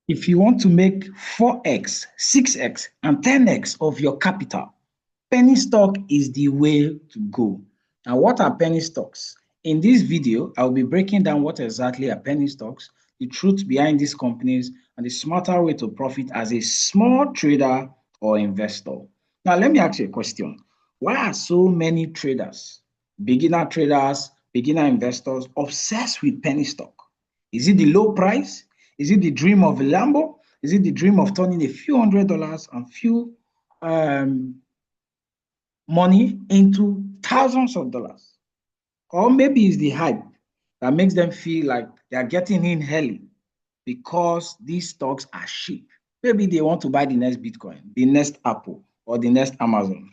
If you want to make 4x, 6x, and 10x of your capital, penny stock is the way to go. Now, what are penny stocks? In this video, I'll be breaking down what exactly are penny stocks, the truth behind these companies, and the smarter way to profit as a small trader or investor. Now, let me ask you a question. Why are so many traders, beginner investors, obsessed with penny stock? Is it the low price? Is it the dream of a Lambo? Is it the dream of turning a few $100s and few money into thousands of dollars? Or maybe it's the hype that makes them feel like they're getting in early because these stocks are cheap. Maybe they want to buy the next Bitcoin, the next Apple, or the next Amazon.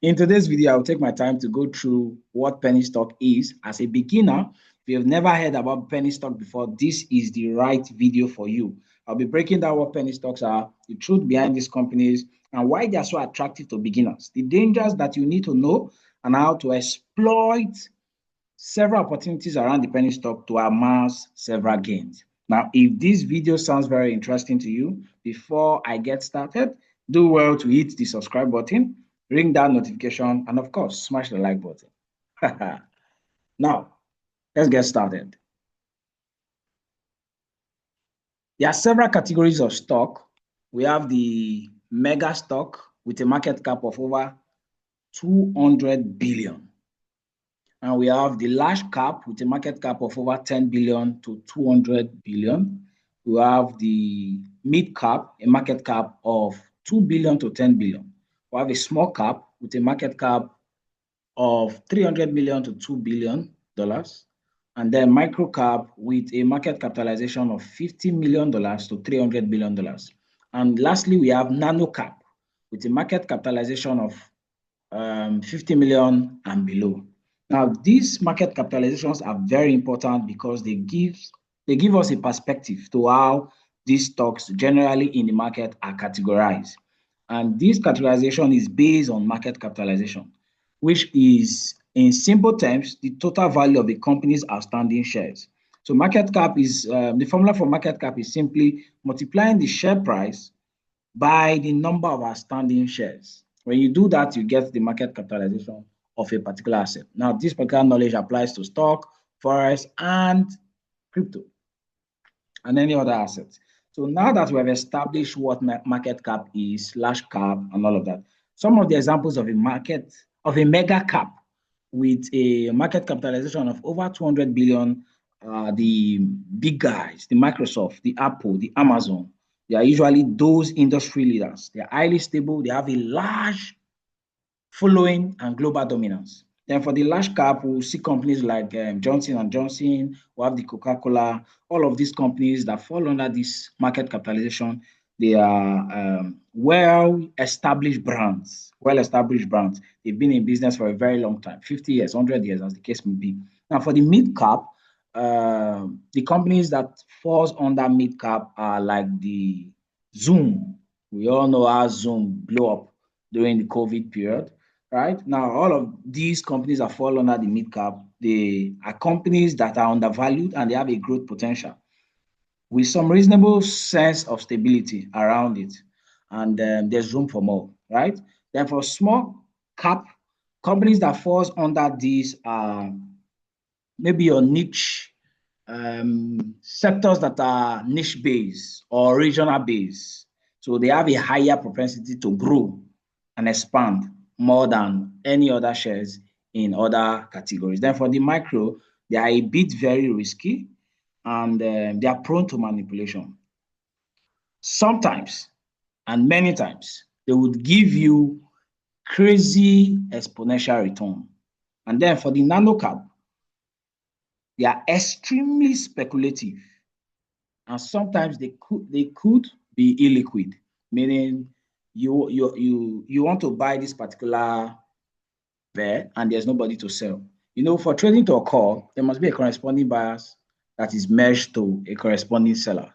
In today's video, I'll take my time to go through what penny stock is. As a beginner, if you've never heard about penny stock before, this is the right video for you. I'll be breaking down what penny stocks are, the truth behind these companies, and why they're so attractive to beginners, the dangers that you need to know, and how to exploit several opportunities around the penny stock to amass several gains. Now, if this video sounds very interesting to you, before I get started, do well to hit the subscribe button, ring that notification, and of course, smash the like button. Now, let's get started. There are several categories of stock. We have the mega stock with a market cap of over 200 billion. And we have the large cap with a market cap of over 10 billion to 200 billion. We have the mid cap, a market cap of 2 billion to 10 billion. We have a small cap with a market cap of 300 million to $2 billion. And then micro cap with a market capitalization of $50 million to $300 billion. And lastly, we have nano cap with a market capitalization of 50 million and below. Now, these market capitalizations are very important because they give us a perspective to how these stocks generally in the market are categorized. And this categorization is based on market capitalization, which is, in simple terms, the total value of the company's outstanding shares. So market cap is, the formula for market cap is simply multiplying the share price by the number of outstanding shares. When you do that, you get the market capitalization of a particular asset. Now, this particular knowledge applies to stock, forex, and crypto, and any other assets. So now that we have established what market cap is, large cap, and all of that, some of the examples of a mega cap with a market capitalization of over 200 billion, the big guys, the Microsoft, the Apple, the Amazon, they are usually those industry leaders. They are highly stable. They have a large following and global dominance. Then for the large cap, we'll see companies like Johnson & Johnson, we have the Coca-Cola, all of these companies that fall under this market capitalization. They are well-established brands. They've been in business for a very long time, 50 years, 100 years, as the case may be. Now, for the mid-cap, the companies that falls under mid-cap are like the Zoom. We all know how Zoom blew up during the COVID period. Right now, all of these companies that fall under the mid cap, they are companies that are undervalued and they have a growth potential with some reasonable sense of stability around it. And there's room for more, right? Then for small cap, companies that falls under these are maybe your niche sectors that are niche based or regional based. So they have a higher propensity to grow and expand more than any other shares in other categories. Then for the micro, they are a bit very risky and they are prone to manipulation. Sometimes, and many times, they would give you crazy exponential return. And then for the nano cap, they are extremely speculative. And sometimes they could be illiquid, meaning you want to buy this particular pair and there's nobody to sell. You know, for trading to occur, there must be a corresponding buyer that is merged to a corresponding seller.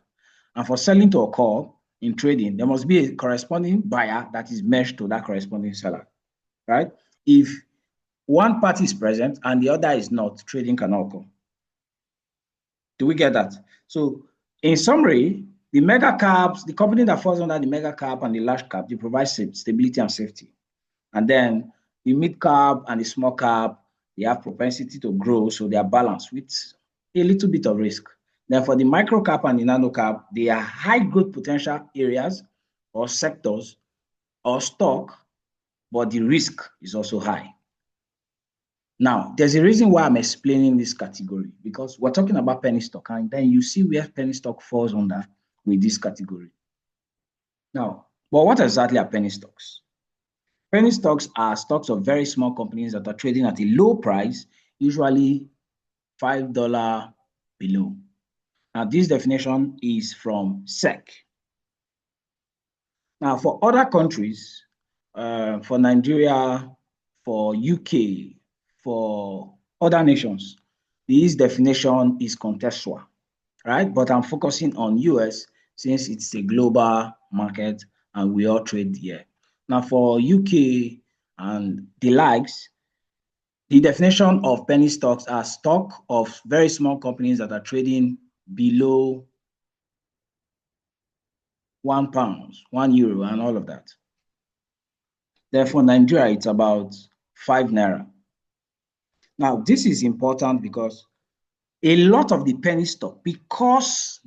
And for selling to occur in trading, there must be a corresponding buyer that is merged to that corresponding seller, right? If one party is present and the other is not, trading cannot occur. Do we get that? So in summary, The mega caps, the company that falls under the mega cap and the large cap, they provide stability and safety. And then the mid cap and the small cap, they have propensity to grow, so they are balanced with a little bit of risk. Then for the micro cap and the nano cap, they are high growth potential areas or sectors or stock, but the risk is also high. Now, there's a reason why I'm explaining this category, because we're talking about penny stock, and then you see where penny stock falls under with this category. Now, but what exactly are penny stocks? Penny stocks are stocks of very small companies that are trading at a low price, usually $5 below. Now, this definition is from SEC. Now, for other countries, for Nigeria, for UK, for other nations, this definition is contextual, right? But I'm focusing on US since it's a global market and we all trade here. Now, for UK and the likes, the definition of penny stocks are stock of very small companies that are trading below £1, €1, and all of that. Therefore, Nigeria, it's about ₦5. Now, this is important because a lot of the penny stock, because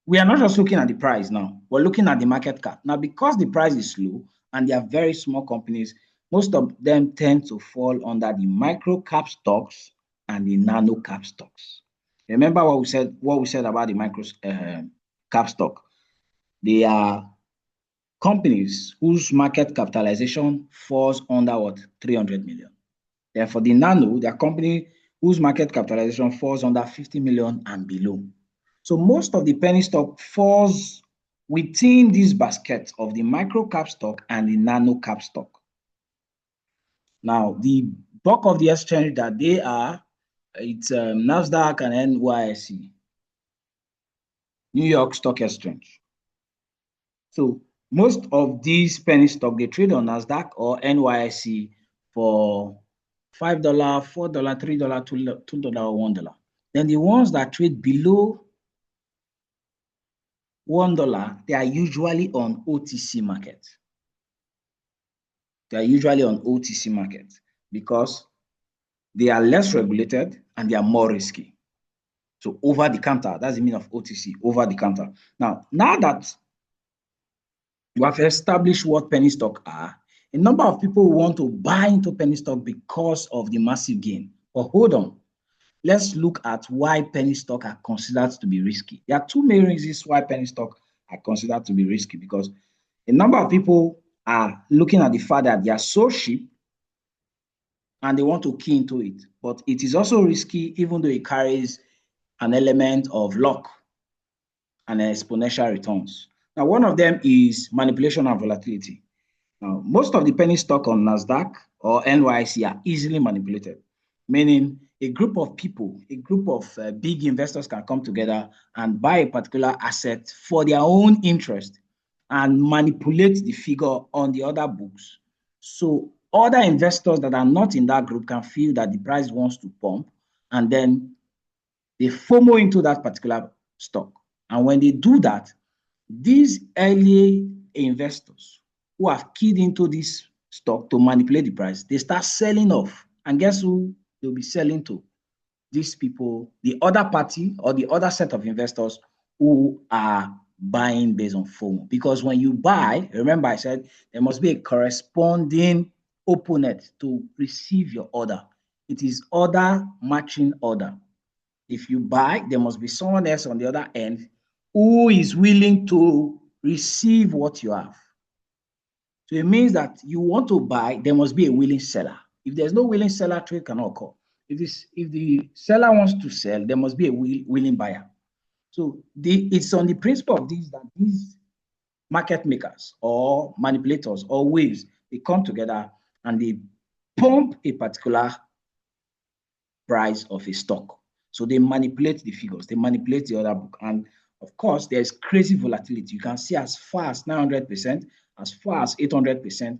we are not just looking at the price now, we're looking at the market cap. Now, because the price is low and they are very small companies, most of them tend to fall under the micro cap stocks and the nano cap stocks. Remember what we said about the micro cap stock? They are companies whose market capitalization falls under what? 300 million. Therefore, the nano, they are company whose market capitalization falls under 50 million and below. So most of the penny stock falls within this basket of the micro cap stock and the nano cap stock. Now, the bulk of the exchange that they are, it's NASDAQ and NYSE, New York Stock Exchange. So most of these penny stock, they trade on NASDAQ or NYSE for $5, $4, $3, $2, or $1. Then the ones that trade below $1, they are usually on OTC market. They are usually on OTC market because they are less regulated and they are more risky. So over the counter, that's the meaning of OTC, over the counter. Now that we have established what penny stock are, a number of people want to buy into penny stock because of the massive gain. But hold on, let's look at why penny stock are considered to be risky. There are two main reasons why penny stock are considered to be risky, because a number of people are looking at the fact that they are so cheap and they want to key into it. But it is also risky, even though it carries an element of luck and exponential returns. Now, one of them is manipulation and volatility. Now, most of the penny stock on NASDAQ or NYSE are easily manipulated, meaning a group of people, a group of big investors can come together and buy a particular asset for their own interest and manipulate the figure on the other books. So other investors that are not in that group can feel that the price wants to pump, and then they FOMO into that particular stock. And when they do that, these early investors who have keyed into this stock to manipulate the price, they start selling off. And guess who they'll be selling to? These people, the other party or the other set of investors who are buying based on FOMO. Because when you buy, remember I said there must be a corresponding opponent to receive your order. It is order matching order. If you buy, there must be someone else on the other end who is willing to receive what you have. So it means that you want to buy, there must be a willing seller. If there's no willing seller, trade cannot occur. If the seller wants to sell, there must be a willing buyer. So it's on the principle of this that these market makers or manipulators or waves, they come together and they pump a particular price of a stock. So they manipulate the figures, they manipulate the other book. And of course, there's crazy volatility. You can see as far as 900%, as far as 800%,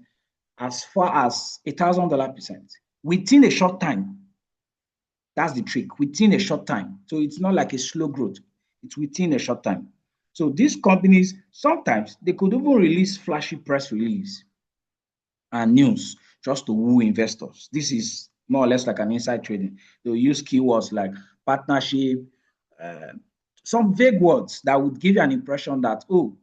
as far as $1,000% within a short time. That's the trick, within a short time. So it's not like a slow growth. It's within a short time. So these companies, sometimes they could even release flashy press release and news just to woo investors. This is more or less like an inside trading. They'll use keywords like partnership, uh, some vague words that would give you an impression that, oh,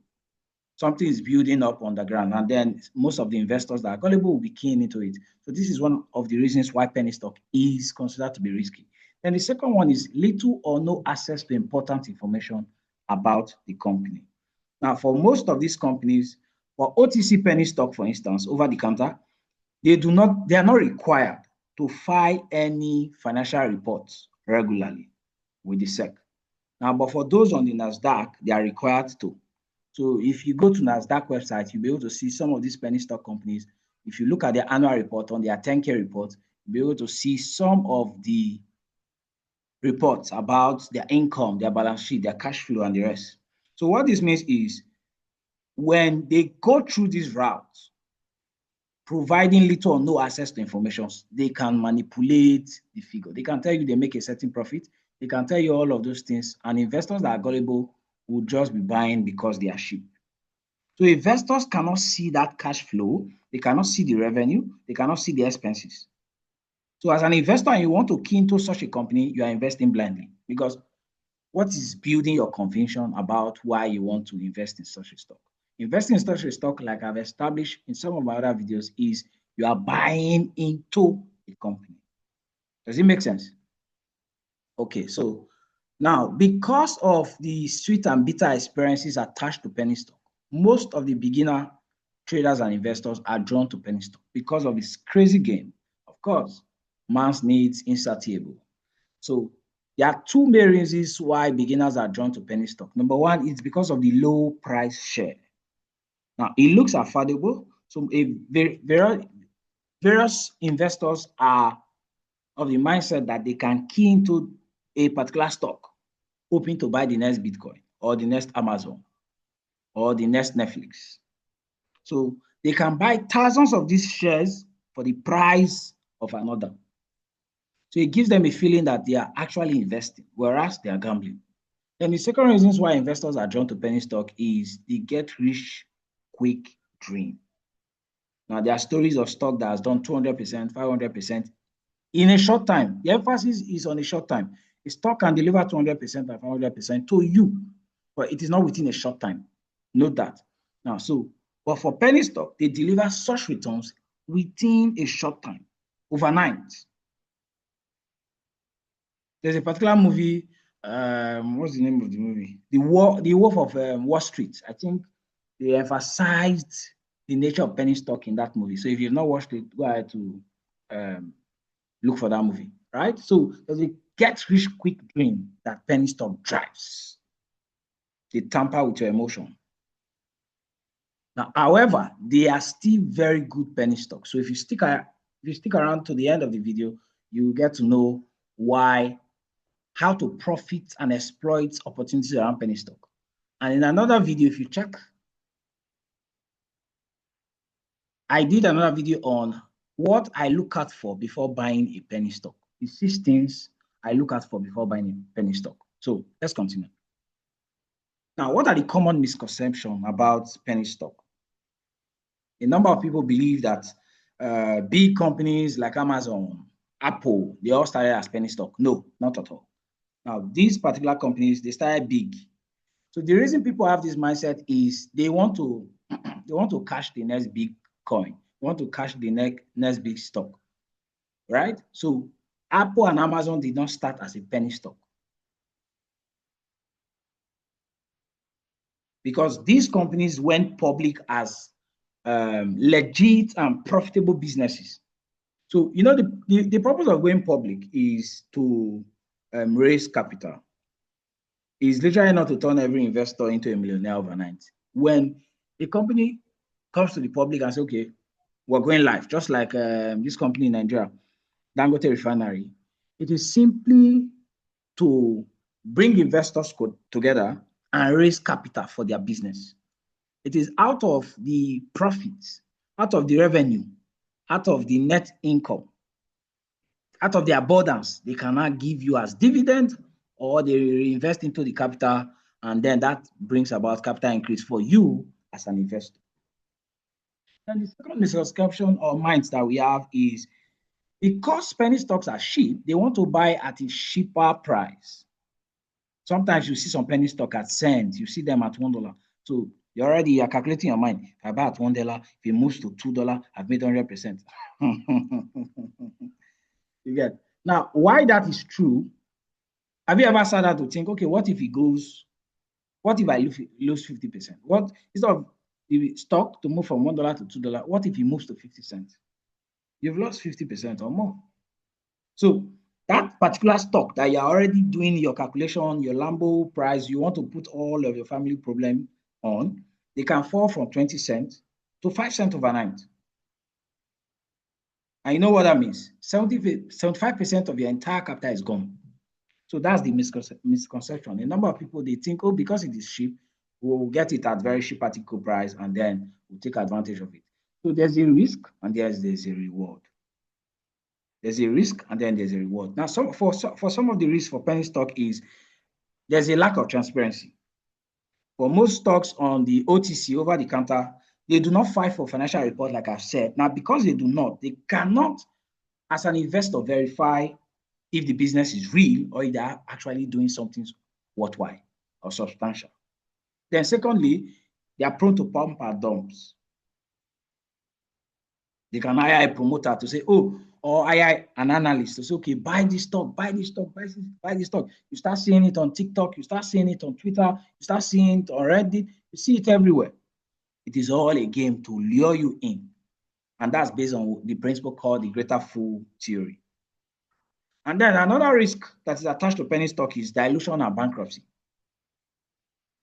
something is building up on the ground. And then most of the investors that are gullible will be keen into it. So this is one of the reasons why penny stock is considered to be risky. Then the second one is little or no access to important information about the company. Now, for most of these companies, for OTC penny stock, for instance, over the counter, they are not required to file any financial reports regularly with the SEC. Now, but for those on the NASDAQ, they are required to. So if you go to NASDAQ website, you'll be able to see some of these penny stock companies. If you look at their annual report on their 10K report, you'll be able to see some of the reports about their income, their balance sheet, their cash flow, and the rest. So what this means is when they go through these routes, providing little or no access to information, they can manipulate the figure. They can tell you they make a certain profit. They can tell you all of those things, and investors that are gullible will just be buying because they are cheap. So investors cannot see that cash flow. They cannot see the revenue. They cannot see the expenses. So as an investor and you want to key into such a company, you are investing blindly because what is building your conviction about why you want to invest in such a stock? Investing in such a stock, like I've established in some of my other videos, is you are buying into a company. Does it make sense? Okay, so now because of the sweet and bitter experiences attached to penny stock, most of the beginner traders and investors are drawn to penny stock because of its crazy game. Of course, man's needs insatiable. So there are two main reasons why beginners are drawn to penny stock. Number one is because of the low price share. Now, it looks affordable. So various investors are of the mindset that they can key into a particular stock, hoping to buy the next Bitcoin or the next Amazon or the next Netflix. So they can buy thousands of these shares for the price of another. So it gives them a feeling that they are actually investing, whereas they are gambling. Then the second reasons why investors are drawn to penny stock is the get rich quick dream. Now, there are stories of stock that has done 200%, 500% in a short time. The emphasis is on a short time. A stock can deliver 200% and 500% to you, but it is not within a short time. Note that. Now, but for penny stock, they deliver such returns within a short time, overnight. There's a particular movie. What's the name of the movie? The Wolf of Wall Street. I think they emphasized the nature of penny stock in that movie. So if you've not watched it, go ahead to look for that movie. Right? So there's a get rich quick dream that penny stock drives. They tamper with your emotion. Now, however, they are still very good penny stocks. So if you stick around to the end of the video, you will get to know how to profit and exploit opportunities around penny stock. And in another video, if you check, I did another video on what I look out for before buying a penny stock. The 6 things I look out for before buying a penny stock. So let's continue. Now, what are the common misconceptions about penny stock? A number of people believe that big companies like Amazon, Apple, they all started as penny stock. No, not at all. Now, these particular companies, they started big. So the reason people have this mindset is they want to cash the next big coin. They want to cash the next big stock, right? So Apple and Amazon did not start as a penny stock because these companies went public as legit and profitable businesses. So, you know, the purpose of going public is to raise capital. It's literally not to turn every investor into a millionaire overnight. When a company comes to the public and says, okay, we're going live, just like this company in Nigeria, Dangote Refinery, it is simply to bring investors together and raise capital for their business. It is out of the profits, out of the revenue, out of the net income, out of the abundance they cannot give you as dividend, or they reinvest into the capital And then that brings about capital increase for you as an investor. And the second misconception or minds that we have is because penny stocks are cheap, they want to buy at a cheaper price. Sometimes you see some penny stock at cents, you see them at $1. So you're calculating your mind. If I buy at $1, if it moves to $2, I've made 100%. You get. Now, why that is true, have you ever sat down to think, okay, what if it goes, what if I lose 50%? What, instead of the stock to move from $1 to $2, what if it moves to 50 cents? You've lost 50% or more. So that particular stock that you're already doing your calculation, your Lambo price, you want to put all of your family problem on, they can fall from 20 cents to 5 cents overnight. And you know what that means? 75% of your entire capital is gone. So that's the misconception. A number of people, they think, oh, because it is cheap, we'll get it at very cheap particular price and then we'll take advantage of it. So there's a risk and there's a reward. There's a risk and then there's a reward. Now, for some of the risks for penny stock is there's a lack of transparency. For most stocks on the OTC, over the counter, they do not file for financial report, like I've said. Now, because they do not, they cannot, as an investor, verify if the business is real or if they are actually doing something worthwhile or substantial. Then secondly, they are prone to pump and dumps. They can hire a promoter to say, oh, or hire an analyst to say, okay, buy this stock, buy this stock, buy this stock. You start seeing it on TikTok, you start seeing it on Twitter, you start seeing it on Reddit, you see it everywhere. It is all a game to lure you in. And that's based on the principle called the greater fool theory. And then another risk that is attached to penny stock is dilution and bankruptcy.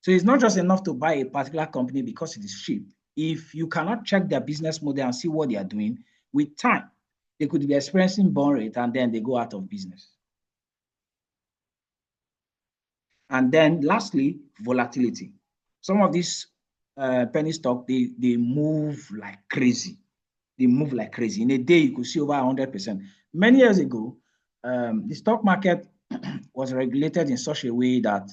So it's not just enough to buy a particular company because it is cheap. If you cannot check their business model and see what they are doing, with time, they could be experiencing burn rate and then they go out of business. And then lastly, volatility. Some of these penny stock, they move like crazy. They move like crazy. In a day, you could see over 100%. Many years ago, the stock market was regulated in such a way that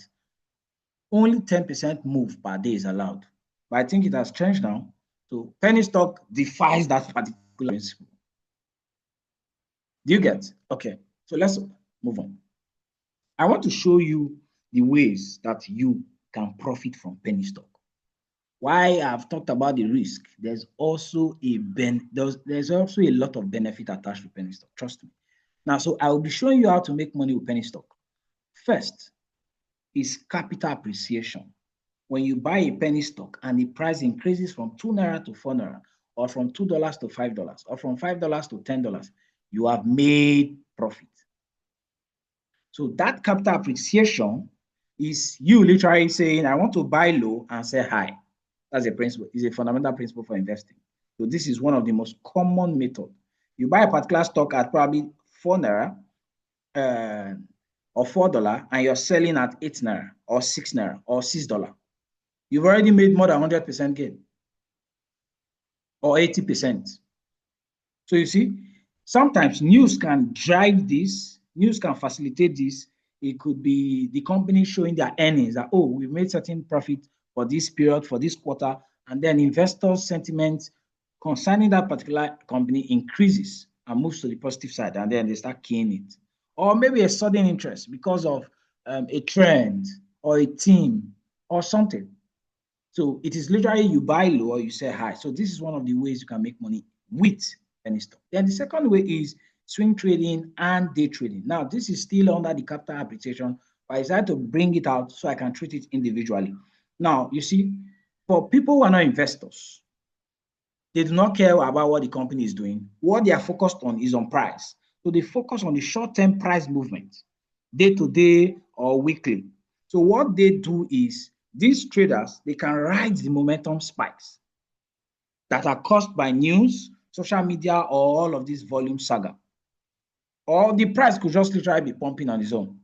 only 10% move per day is allowed. But I think it has changed now. So penny stock defies that particular principle. Do you get? Okay. So let's move on. I want to show you the ways that you can profit from penny stock. Why I've talked about the risk, there's also there's also a lot of benefit attached to penny stock. Trust me. Now, so I will be showing you how to make money with penny stock. First is capital appreciation. When you buy a penny stock and the price increases from 2 naira to 4 naira, or from $2 to $5, or from $5 to $10, you have made profit. So that capital appreciation is you literally saying, I want to buy low and sell high. That's a principle. It's a fundamental principle for investing. So this is one of the most common methods. You buy a particular stock at probably 4 naira or $4, and you're selling at 8 naira or 6 naira or $6. You've already made more than 100% gain or 80%. So you see, sometimes news can drive this, news can facilitate this. It could be the company showing their earnings that, oh, we've made certain profit for this period, for this quarter, and then investors' sentiment concerning that particular company increases and moves to the positive side, and then they start keying it. Or maybe a sudden interest because of a trend or a theme or something. So it is literally you buy low or you sell high. So this is one of the ways you can make money with penny stock. Then the second way is swing trading and day trading. Now, this is still under the capital appreciation, but I decided to bring it out so I can treat it individually. Now, you see, for people who are not investors, they do not care about what the company is doing. What they are focused on is on price. So they focus on the short-term price movement, day-to-day or weekly. So what they do is, these traders, they can ride the momentum spikes that are caused by news, social media, or all of this volume saga. Or the price could just literally be pumping on its own.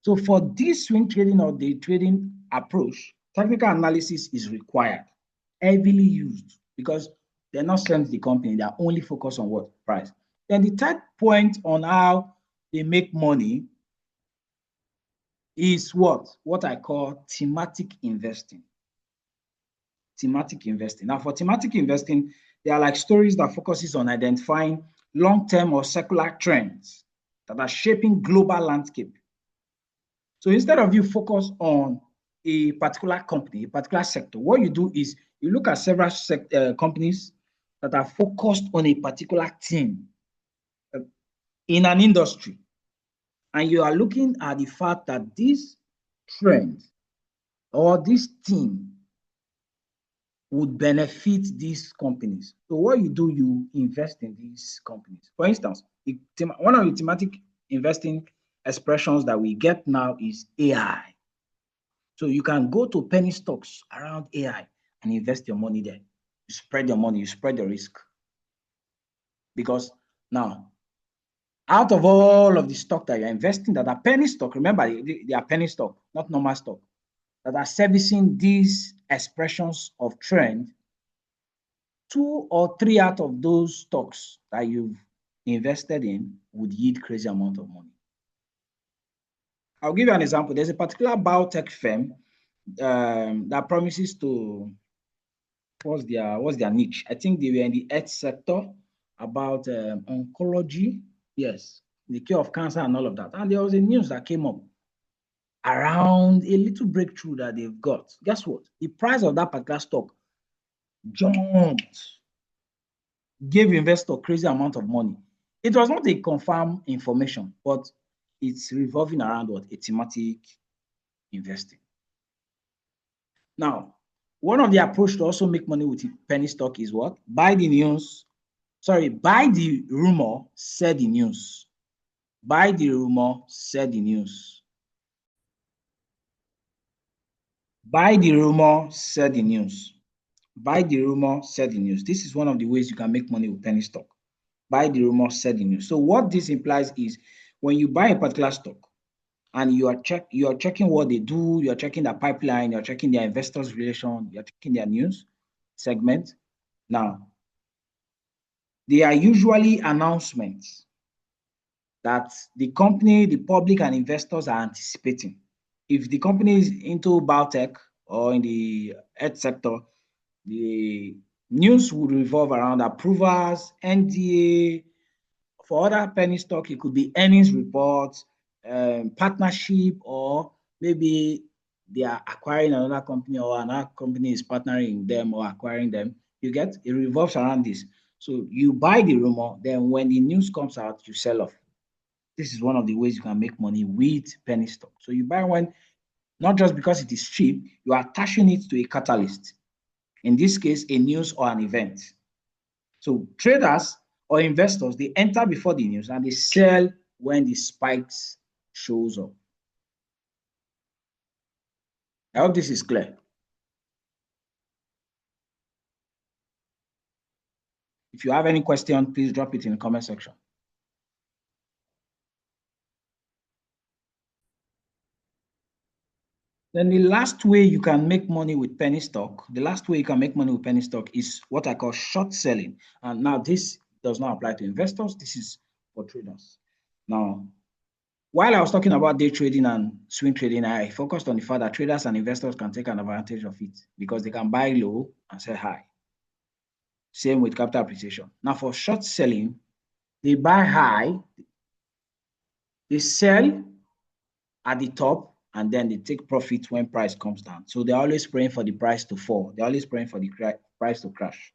So for this swing trading or day trading approach, technical analysis is required, heavily used, because they're not selling to the company, they're only focused on what? Price. Then the third point on how they make money is what I call thematic investing. Thematic investing. Now, for thematic investing, they are like stories that focuses on identifying long-term or secular trends that are shaping global landscape. So instead of you focus on a particular company, a particular sector, what you do is you look at several companies that are focused on a particular theme in an industry. And you are looking at the fact that this trend or this theme would benefit these companies. So what you do, you invest in these companies. For instance, one of the thematic investing expressions that we get now is AI. So you can go to penny stocks around AI and invest your money there. You spread your money, you spread the risk. Because now, out of all of the stock that you're investing that are penny stock, remember, they are penny stock, not normal stock, that are servicing these expressions of trend, 2 or 3 out of those stocks that you've invested in would yield crazy amount of money. I'll give you an example. There's a particular biotech firm that promises to, what's their niche? I think they were in the health sector about oncology. Yes, the cure of cancer and all of that. And there was a news that came up around a little breakthrough that they've got. Guess what? The price of that particular stock jumped, gave investor crazy amount of money. It was not a confirmed information, but it's revolving around what? A thematic investing. Now, one of the approach to also make money with penny stock is what? Buy the news. Sorry, buy the rumor, sell the news. Buy the rumor, sell the news. Buy the rumor, sell the news. Buy the rumor, sell the news. This is one of the ways you can make money with penny stock. Buy the rumor, sell the news. So what this implies is when you buy a particular stock and you are checking what they do, you are checking their pipeline, you are checking their investors relation, you are checking their news segment. Now, they are usually announcements that the company, the public, and investors are anticipating. If the company is into biotech or in the health sector, the news would revolve around approvals, NDA. For other penny stock, it could be earnings reports, partnership, or maybe they are acquiring another company or another company is partnering with them or acquiring them. You get, it revolves around this. So you buy the rumor, then when the news comes out, you sell off. This is one of the ways you can make money with penny stock. So you buy one, not just because it is cheap, you are attaching it to a catalyst. In this case, a news or an event. So traders or investors, they enter before the news and they sell when the spikes shows up. I hope this is clear. If you have any question, please drop it in the comment section. Then the last way you can make money with penny stock, is what I call short selling. And now this does not apply to investors. This is for traders. Now, while I was talking about day trading and swing trading, I focused on the fact that traders and investors can take an advantage of it because they can buy low and sell high. Same with capital appreciation. Now, for short selling, they buy high, they sell at the top, and then they take profit when price comes down. So they're always praying for the price to fall. They're always praying for the price to crash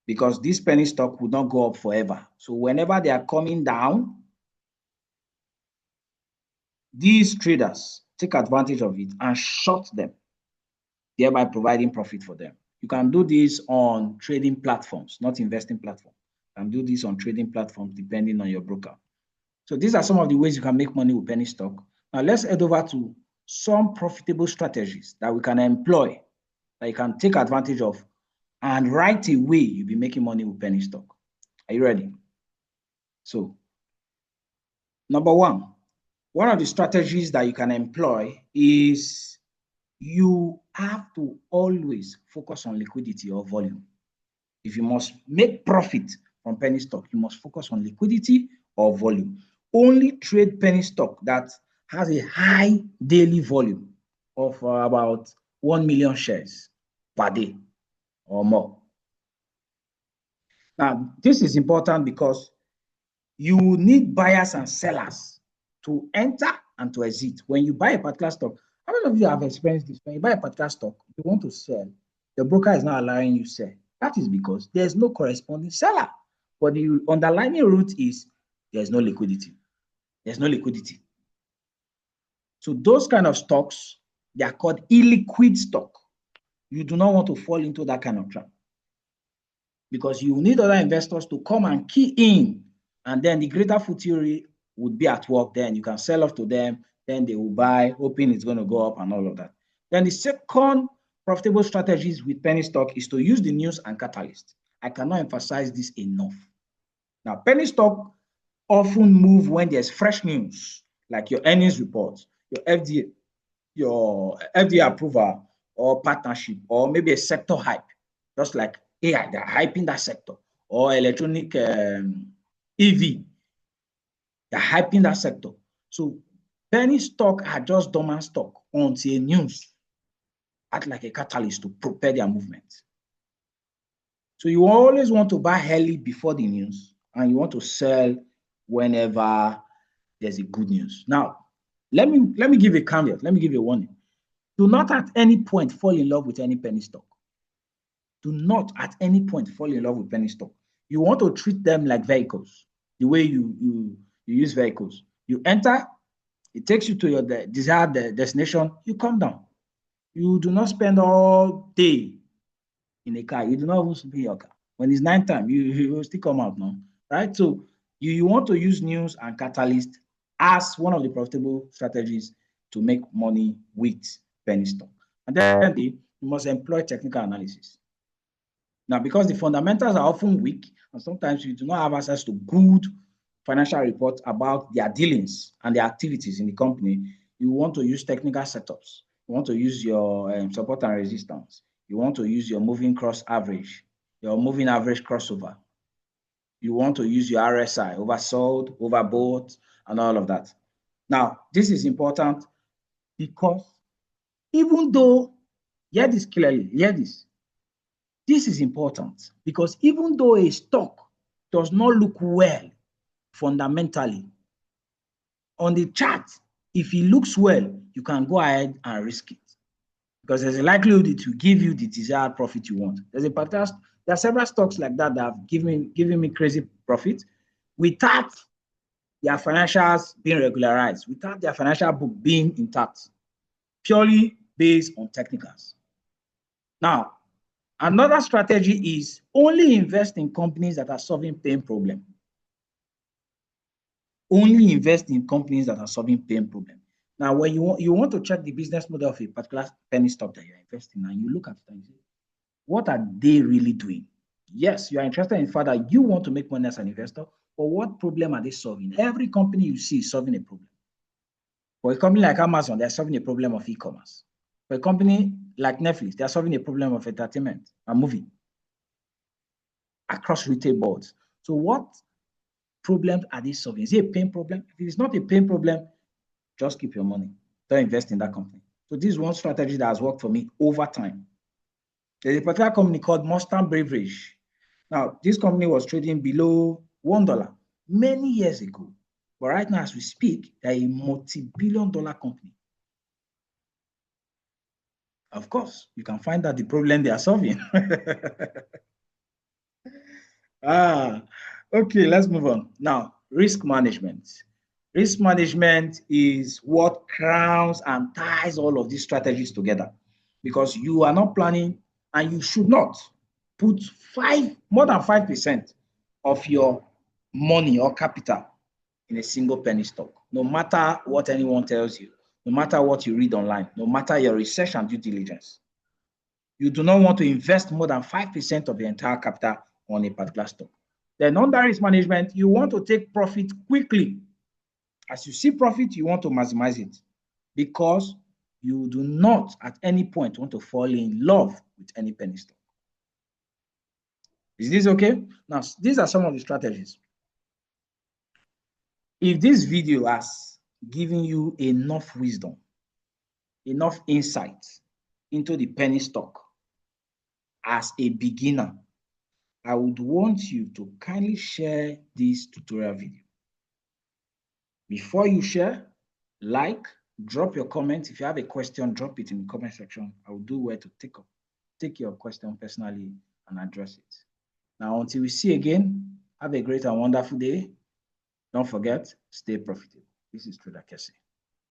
because this penny stock would not go up forever. So whenever they are coming down, these traders take advantage of it and short them, thereby providing profit for them. You can do this on trading platforms, not investing platforms. You can do this on trading platforms depending on your broker. So these are some of the ways you can make money with penny stock. Now let's head over to some profitable strategies that we can employ, that you can take advantage of, and right away you'll be making money with penny stock. Are you ready? So, number one of the strategies that you can employ is you have to always focus on liquidity or volume. If you must make profit from penny stock. You must focus on liquidity or volume. Only trade penny stock that has a high daily volume of about 1 million shares per day or more. Now, this is important because you need buyers and sellers to enter and to exit. When you buy a particular stock, how many of you have experienced this? When you buy a particular stock, you want to sell, the broker is not allowing you to sell. That is because there's no corresponding seller. But the underlying root is there's no liquidity. There's no liquidity. So those kind of stocks, they are called illiquid stock. You do not want to fall into that kind of trap because you need other investors to come and key in, and then the greater food theory would be at work. Then you can sell off to them, then they will buy, hoping it's going to go up and all of that. Then the second profitable strategies with penny stock is to use the news and catalyst. I cannot emphasize this enough. Now, penny stock often move when there's fresh news, like your earnings reports, your FDA approval or partnership, or maybe a sector hype, just like AI, they're hyping that sector, or electronic EV, they're hyping that sector. So penny stock are just dormant stock until news act like a catalyst to propel their movement. So you always want to buy early before the news, and you want to sell whenever there's a good news. Now, let me give a caveat. Let me give you a warning. Do not at any point fall in love with any penny stock. Do not at any point fall in love with penny stock. You want to treat them like vehicles, the way you use vehicles. You enter, it takes you to your desired destination, you come down. You do not spend all day in a car. You do not even sleep in your car. When it's nighttime, you will still come out now, right? So you want to use news and catalyst as one of the profitable strategies to make money with penny stock. And then you must employ technical analysis. Now, because the fundamentals are often weak, and sometimes you do not have access to good financial reports about their dealings and their activities in the company, you want to use technical setups. You want to use your support and resistance. You want to use your moving cross average, your moving average crossover. You want to use your RSI, oversold, overbought, and all of that. Now, this is important because even though, hear this clearly, hear this. This is important because even though a stock does not look well fundamentally, on the chart, if it looks well, you can go ahead and risk it because there's a likelihood it will give you the desired profit you want. There are several stocks like that that have given me crazy profit without their financials being regularized, without their financial book being intact, purely based on technicals. Now, another strategy is only invest in companies that are solving pain problem. Only invest in companies that are solving pain problem. Now, when you want to check the business model of a particular penny stock that you're investing in, and you look at it and say, what are they really doing? Yes, you are interested in the fact that you want to make money as an investor, but what problem are they solving? Every company you see is solving a problem. For a company like Amazon, they're solving a problem of e-commerce. For a company like Netflix, they're solving a problem of entertainment and movie across retail boards. So what problems are they solving? Is it a pain problem? If it's not a pain problem, just keep your money. Don't invest in that company. So this is one strategy that has worked for me over time. There's a particular company called Mustang Beverage. Now, this company was trading below $1 many years ago. But right now, as we speak, they're a multi-billion-dollar company. Of course, you can find out the problem they are solving. Okay, let's move on. Now, risk management. Risk management is what crowns and ties all of these strategies together because you are not planning and you should not put more than 5% of your money or capital in a single penny stock, no matter what anyone tells you, no matter what you read online, no matter your research and due diligence. You do not want to invest more than 5% of your entire capital on a particular stock. Then under risk management, you want to take profit quickly. As you see profit, you want to maximize it because you do not at any point want to fall in love with any penny stock. Is this okay? Now, these are some of the strategies. If this video has given you enough wisdom, enough insight into the penny stock as a beginner, I would want you to kindly share this tutorial video. Before you share, like, drop your comment. If you have a question, drop it in the comment section. I will do well to take your question personally and address it. Now, until we see again, have a great and wonderful day. Don't forget, stay profitable. This is Trader Kese.